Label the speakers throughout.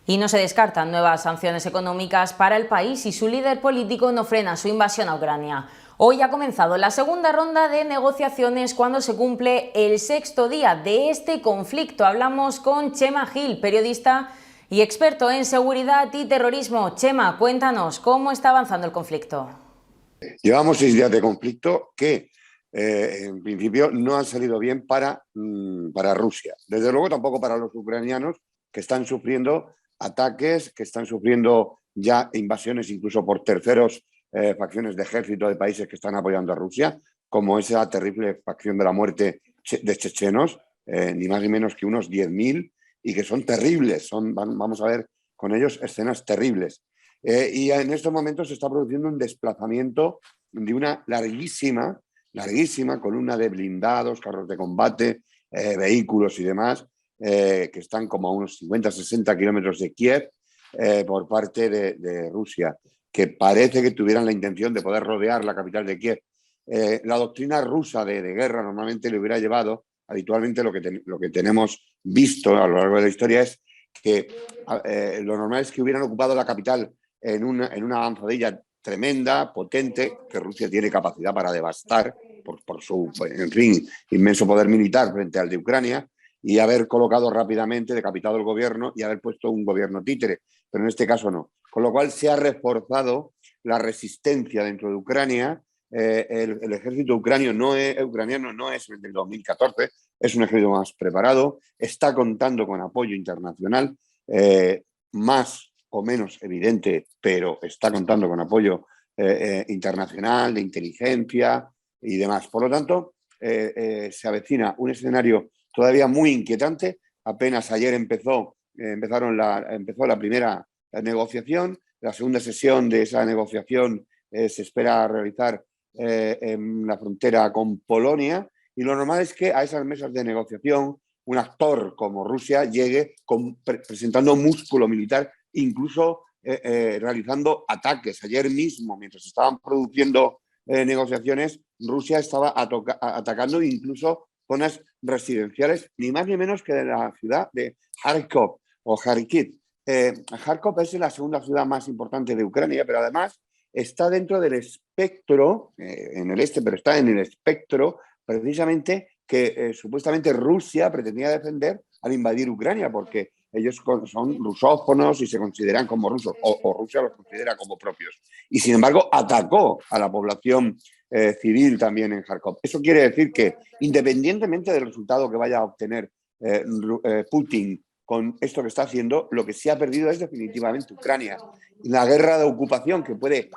Speaker 1: Y no se descartan nuevas sanciones económicas para el país si su líder político no frena su invasión a Ucrania. Hoy ha comenzado la segunda ronda de negociaciones cuando se cumple el sexto día de este conflicto. Hablamos con Chema Gil, periodista y experto en seguridad y terrorismo. Chema, cuéntanos, ¿cómo está avanzando el conflicto?
Speaker 2: Llevamos 6 días de conflicto que en principio no han salido bien para Rusia. Desde luego tampoco para los ucranianos, que están sufriendo ataques, que están sufriendo ya invasiones incluso por terceros facciones de ejército de países que están apoyando a Rusia, como esa terrible facción de la muerte de chechenos, ni más ni menos que unos 10.000, y que son terribles. Vamos a ver con ellos escenas terribles. Y en estos momentos se está produciendo un desplazamiento de una larguísima columna de blindados, carros de combate, vehículos y demás, que están como a unos 50-60 kilómetros de Kiev, por parte de Rusia, que parece que tuvieran la intención de poder rodear la capital de Kiev. La doctrina rusa de guerra normalmente le hubiera llevado, habitualmente lo que tenemos visto a lo largo de la historia es que lo normal es que hubieran ocupado la capital en una avanzadilla tremenda, potente, que Rusia tiene capacidad para devastar por su, en fin, inmenso poder militar frente al de Ucrania, y haber colocado rápidamente, decapitado el gobierno y haber puesto un gobierno títere. Pero en este caso no. Con lo cual se ha reforzado la resistencia dentro de Ucrania. El ejército ucraniano no es el del 2014, es un ejército más preparado, está contando con apoyo internacional, más o menos evidente, pero está contando con apoyo internacional, de inteligencia y demás. Por lo tanto, se avecina un escenario todavía muy inquietante. Apenas ayer empezó la primera negociación. La segunda sesión de esa negociación se espera realizar en la frontera con Polonia, y lo normal es que a esas mesas de negociación un actor como Rusia llegue presentando músculo militar, incluso realizando ataques. Ayer mismo, mientras estaban produciendo negociaciones, Rusia estaba atacando incluso zonas residenciales, ni más ni menos que de la ciudad de Kharkov o Kharkiv. Kharkov es la segunda ciudad más importante de Ucrania, pero además está dentro del espectro, en el este, pero está en el espectro precisamente que supuestamente Rusia pretendía defender al invadir Ucrania, porque ellos son rusófonos y se consideran como rusos, o Rusia los considera como propios. Y sin embargo atacó a la población civil también en Kharkov. Eso quiere decir que, independientemente del resultado que vaya a obtener Putin con esto que está haciendo, lo que sí ha perdido es definitivamente Ucrania. La guerra de ocupación que puede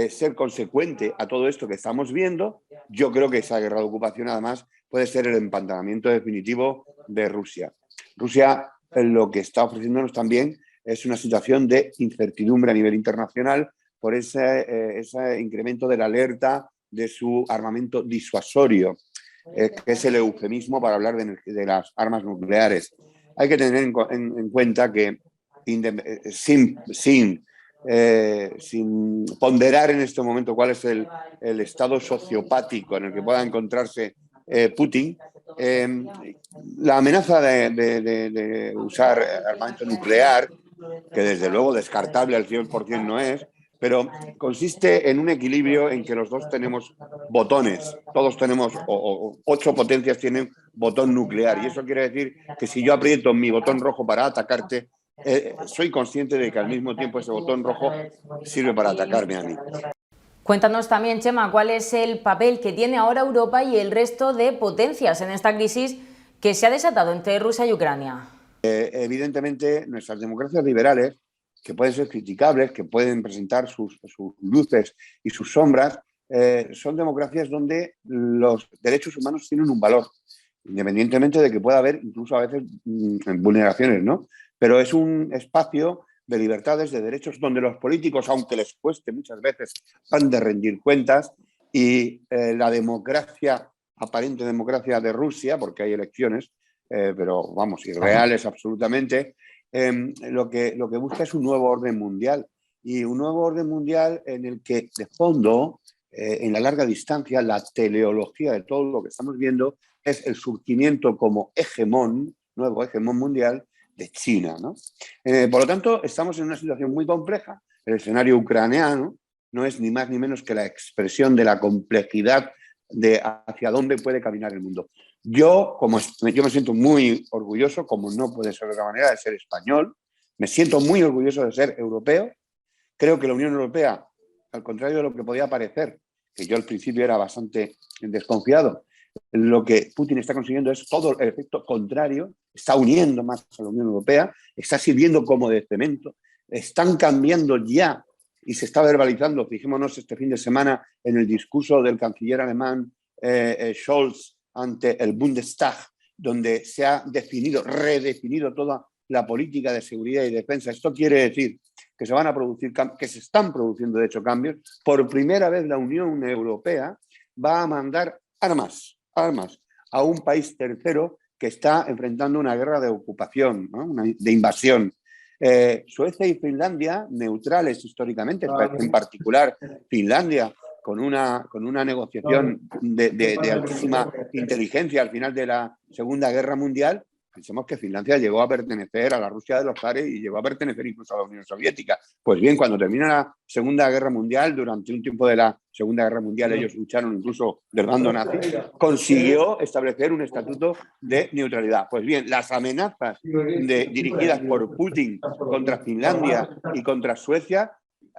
Speaker 2: ser consecuente a todo esto que estamos viendo, yo creo que esa guerra de ocupación además puede ser el empantanamiento definitivo de Rusia. Rusia lo que está ofreciéndonos también es una situación de incertidumbre a nivel internacional por ese incremento de la alerta de su armamento disuasorio, que es el eufemismo para hablar de las armas nucleares. Hay que tener en cuenta que sin ponderar en este momento cuál es el estado sociopático en el que pueda encontrarse Putin, la amenaza de usar armamento nuclear, que desde luego descartable al 100% no es, pero consiste en un equilibrio en que los dos tenemos botones. Todos tenemos, o 8 potencias tienen botón nuclear, y eso quiere decir que si yo aprieto mi botón rojo para atacarte, soy consciente de que al mismo tiempo ese botón rojo sirve para atacarme a mí.
Speaker 1: Cuéntanos también, Chema, cuál es el papel que tiene ahora Europa y el resto de potencias en esta crisis que se ha desatado entre Rusia y Ucrania.
Speaker 2: Evidentemente, nuestras democracias liberales, que pueden ser criticables, que pueden presentar sus luces y sus sombras, son democracias donde los derechos humanos tienen un valor, independientemente de que pueda haber incluso a veces vulneraciones, ¿no? Pero es un espacio de libertades, de derechos, donde los políticos, aunque les cueste muchas veces, han de rendir cuentas, y la democracia, aparente democracia de Rusia, porque hay elecciones, pero vamos, irreales absolutamente, lo que busca es un nuevo orden mundial, y un nuevo orden mundial en el que, de fondo, en la larga distancia, la teleología de todo lo que estamos viendo es el surgimiento como hegemón, nuevo hegemón mundial, de China, ¿no? Por lo tanto, estamos en una situación muy compleja. El escenario ucraniano no es ni más ni menos que la expresión de la complejidad de hacia dónde puede caminar el mundo. Yo me siento muy orgulloso, como no puede ser de otra manera, de ser español. Me siento muy orgulloso de ser europeo. Creo que la Unión Europea, al contrario de lo que podía parecer, que yo al principio era bastante desconfiado, lo que Putin está consiguiendo es todo el efecto contrario, está uniendo más a la Unión Europea, está sirviendo como de cemento, están cambiando ya y se está verbalizando, fijémonos este fin de semana en el discurso del canciller alemán Scholz ante el Bundestag, donde se ha redefinido toda la política de seguridad y defensa. Esto quiere decir que se van a producir, que se están produciendo de hecho cambios. Por primera vez la Unión Europea va a mandar armas a un país tercero que está enfrentando una guerra de ocupación, ¿no? De invasión. Suecia y Finlandia, neutrales históricamente, en particular Finlandia, con una negociación de altísima inteligencia al final de la Segunda Guerra Mundial. Pensemos que Finlandia llegó a pertenecer a la Rusia de los zares y llegó a pertenecer incluso a la Unión Soviética. Pues bien, cuando termina la Segunda Guerra Mundial, durante un tiempo de la Segunda Guerra Mundial, ellos lucharon incluso del bando nazi, consiguió establecer un estatuto de neutralidad. Pues bien, las amenazas dirigidas por Putin contra Finlandia y contra Suecia,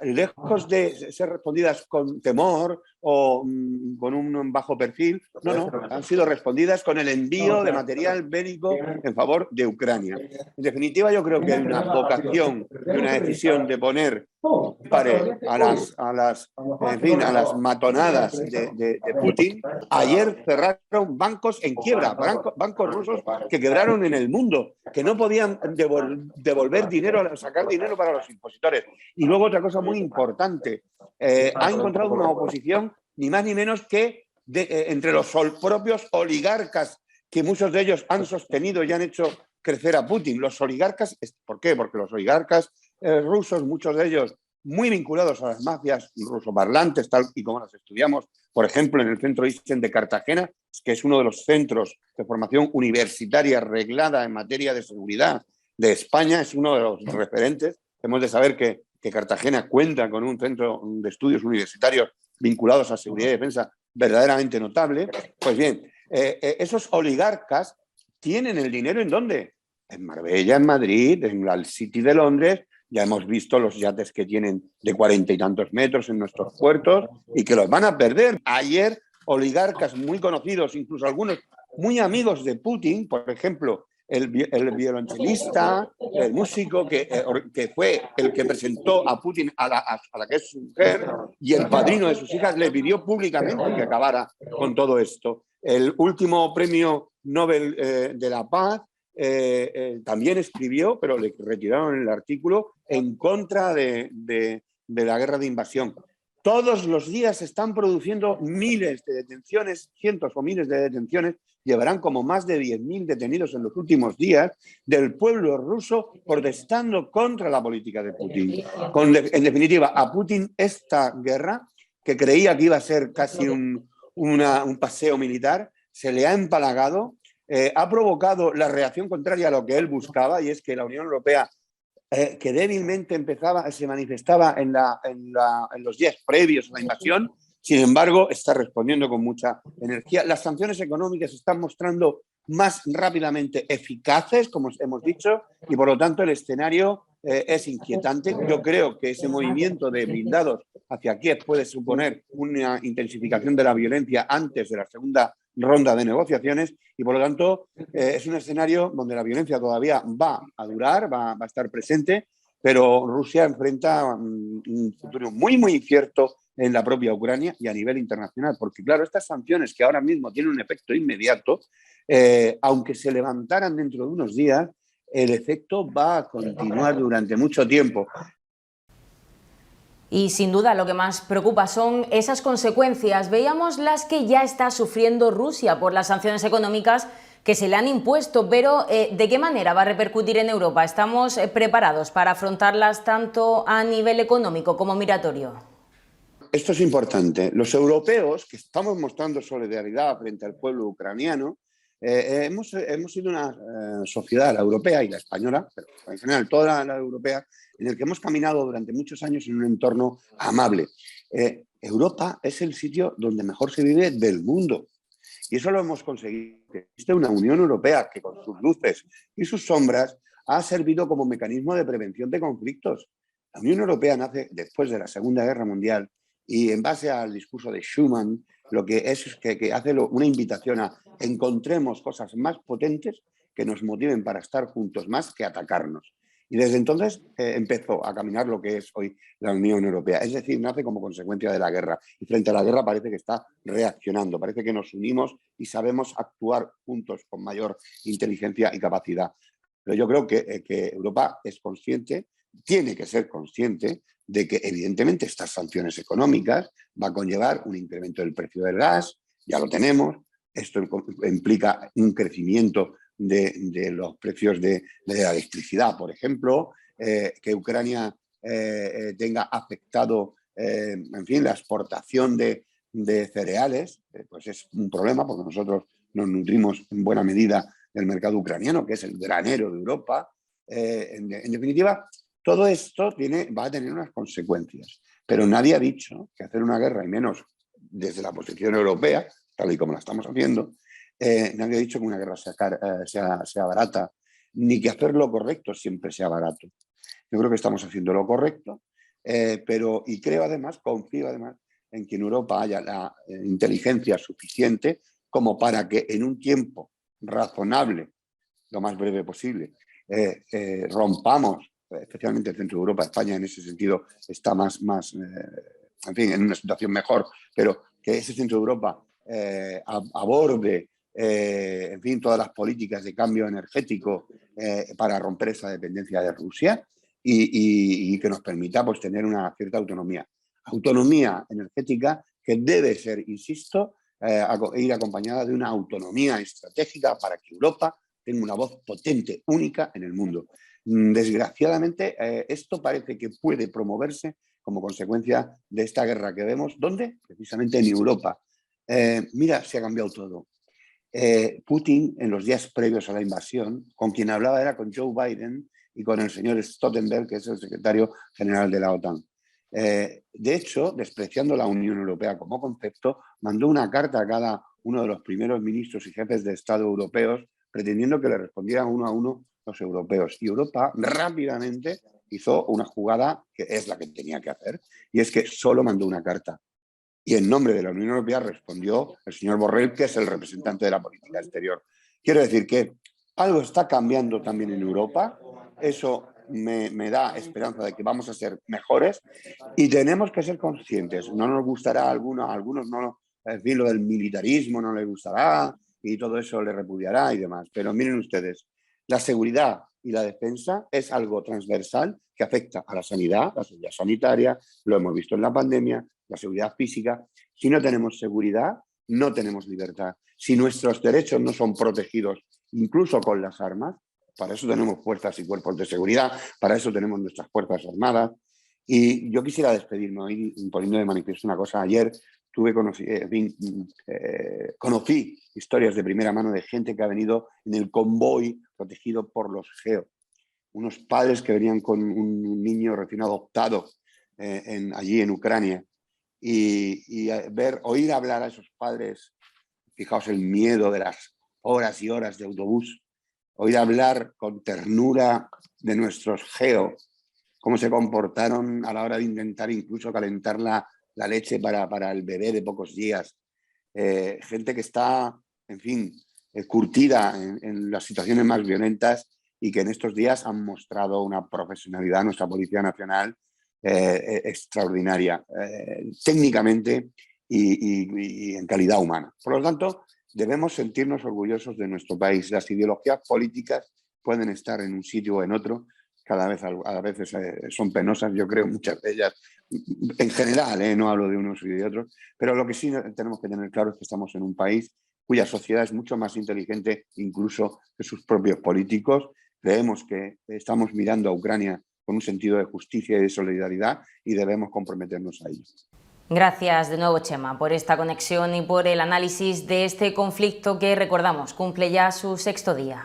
Speaker 2: lejos de ser respondidas con temor o con un bajo perfil, no, han sido respondidas con el envío de material bélico en favor de Ucrania. En definitiva, yo creo que hay una vocación y una decisión de poner pare a las matonadas de Putin. Ayer cerraron bancos en quiebra, bancos rusos que quebraron en el mundo, que no podían devolver dinero, sacar dinero para los impositores. Y luego otra cosa muy importante, ha encontrado una oposición ni más ni menos que entre los propios oligarcas, que muchos de ellos han sostenido y han hecho crecer a Putin. Los oligarcas, ¿por qué? Porque los oligarcas rusos, muchos de ellos muy vinculados a las mafias rusoparlantes, tal y como las estudiamos, por ejemplo, en el Centro Isen de Cartagena, que es uno de los centros de formación universitaria reglada en materia de seguridad de España, es uno de los referentes. Hemos de saber que Cartagena cuenta con un centro de estudios universitarios vinculados a seguridad y defensa verdaderamente notable. Pues bien, esos oligarcas tienen el dinero ¿en dónde? En Marbella, en Madrid, en el City de Londres. Ya hemos visto los yates que tienen de 40 y tantos metros en nuestros puertos y que los van a perder. Ayer, oligarcas muy conocidos, incluso algunos muy amigos de Putin, por ejemplo, el violonchelista, el músico que fue el que presentó a Putin a la que es su mujer, y el padrino de sus hijas le pidió públicamente que acabara con todo esto. El último premio Nobel de la Paz también escribió, pero le retiraron el artículo, en contra de la guerra de invasión. Todos los días se están produciendo miles de detenciones, cientos o miles de detenciones, llevarán como más de 10.000 detenidos en los últimos días, del pueblo ruso protestando contra la política de Putin. En definitiva, a Putin esta guerra, que creía que iba a ser casi un paseo militar, se le ha empalagado, ha provocado la reacción contraria a lo que él buscaba, y es que la Unión Europea, que débilmente se manifestaba en los días previos a la invasión, sin embargo, está respondiendo con mucha energía. Las sanciones económicas se están mostrando más rápidamente eficaces, como hemos dicho, y por lo tanto el escenario es inquietante. Yo creo que ese movimiento de blindados hacia Kiev puede suponer una intensificación de la violencia antes de la segunda ronda de negociaciones, y por lo tanto es un escenario donde la violencia todavía va a durar, va a estar presente, pero Rusia enfrenta un futuro muy, muy incierto en la propia Ucrania y a nivel internacional, porque claro, estas sanciones que ahora mismo tienen un efecto inmediato, aunque se levantaran dentro de unos días, el efecto va a continuar durante mucho tiempo.
Speaker 1: Y sin duda lo que más preocupa son esas consecuencias. Veíamos las que ya está sufriendo Rusia por las sanciones económicas que se le han impuesto, pero ¿de qué manera va a repercutir en Europa? ¿Estamos preparados para afrontarlas tanto a nivel económico como migratorio?
Speaker 2: Esto es importante. Los europeos, que estamos mostrando solidaridad frente al pueblo ucraniano, hemos sido una sociedad, la europea y la española, pero en general toda la europea, en el que hemos caminado durante muchos años en un entorno amable. Europa es el sitio donde mejor se vive del mundo. Y eso lo hemos conseguido. Existe una Unión Europea que con sus luces y sus sombras ha servido como mecanismo de prevención de conflictos. La Unión Europea nace después de la Segunda Guerra Mundial y en base al discurso de Schuman, lo que es que hace una invitación a encontremos cosas más potentes que nos motiven para estar juntos más que atacarnos. Y desde entonces empezó a caminar lo que es hoy la Unión Europea. Es decir, nace como consecuencia de la guerra. Y frente a la guerra parece que está reaccionando, parece que nos unimos y sabemos actuar juntos con mayor inteligencia y capacidad. Pero yo creo que Europa es consciente, tiene que ser consciente de que evidentemente estas sanciones económicas va a conllevar un incremento del precio del gas, ya lo tenemos, esto implica un crecimiento de los precios de la electricidad, por ejemplo, que Ucrania tenga afectado, en fin, la exportación de cereales, pues es un problema porque nosotros nos nutrimos en buena medida del mercado ucraniano, que es el granero de Europa. En definitiva, todo esto va a tener unas consecuencias, pero nadie ha dicho que hacer una guerra, y menos desde la posición europea, tal y como la estamos haciendo, nadie ha dicho que una guerra sea barata, ni que hacer lo correcto siempre sea barato. Yo creo que estamos haciendo lo correcto, y creo además, confío además, en que en Europa haya la inteligencia suficiente como para que en un tiempo razonable, lo más breve posible, rompamos, especialmente el centro de Europa. España en ese sentido está en fin, en una situación mejor, pero que ese centro de Europa aborde, en fin, todas las políticas de cambio energético para romper esa dependencia de Rusia y que nos permita pues, tener una cierta autonomía. Autonomía energética que debe ser, insisto, ir acompañada de una autonomía estratégica para que Europa tenga una voz potente, única en el mundo. Desgraciadamente, esto parece que puede promoverse como consecuencia de esta guerra que vemos. ¿Dónde? Precisamente en Europa. Mira, se ha cambiado todo. Putin, en los días previos a la invasión, con quien hablaba era con Joe Biden y con el señor Stoltenberg, que es el secretario general de la OTAN. De hecho, despreciando la Unión Europea como concepto, mandó una carta a cada uno de los primeros ministros y jefes de Estado europeos pretendiendo que le respondieran uno a uno los europeos. Y Europa rápidamente hizo una jugada que es la que tenía que hacer, y es que solo mandó una carta. Y en nombre de la Unión Europea respondió el señor Borrell, que es el representante de la política exterior. Quiero decir que algo está cambiando también en Europa. Eso me da esperanza de que vamos a ser mejores y tenemos que ser conscientes. No nos gustará a algunos no, en fin, lo del militarismo no les gustará y todo eso le repudiará y demás. Pero miren ustedes, la seguridad y la defensa es algo transversal que afecta a la sanidad sanitaria, lo hemos visto en la pandemia, la seguridad física. Si no tenemos seguridad, no tenemos libertad. Si nuestros derechos no son protegidos, incluso con las armas, para eso tenemos fuerzas y cuerpos de seguridad, para eso tenemos nuestras fuerzas armadas. Y yo quisiera despedirme hoy poniendo de manifiesto una cosa. Ayer conocí historias de primera mano de gente que ha venido en el convoy protegido por los GEO. Unos padres que venían con un niño recién adoptado allí en Ucrania. Y oír hablar a esos padres, fijaos el miedo de las horas y horas de autobús, oír hablar con ternura de nuestros GEO, cómo se comportaron a la hora de intentar incluso calentar la leche para el bebé de pocos días. Gente que está, en fin, curtida en las situaciones más violentas y que en estos días han mostrado una profesionalidad, nuestra Policía Nacional, extraordinaria, técnicamente y en calidad humana. Por lo tanto, debemos sentirnos orgullosos de nuestro país. Las ideologías políticas pueden estar en un sitio o en otro, a veces son penosas, yo creo, muchas de ellas, en general, no hablo de unos y de otros, pero lo que sí tenemos que tener claro es que estamos en un país cuya sociedad es mucho más inteligente incluso que sus propios políticos. Creemos que estamos mirando a Ucrania con un sentido de justicia y de solidaridad y debemos comprometernos a ello.
Speaker 1: Gracias de nuevo, Chema, por esta conexión y por el análisis de este conflicto que, recordamos, cumple ya su 6.º día.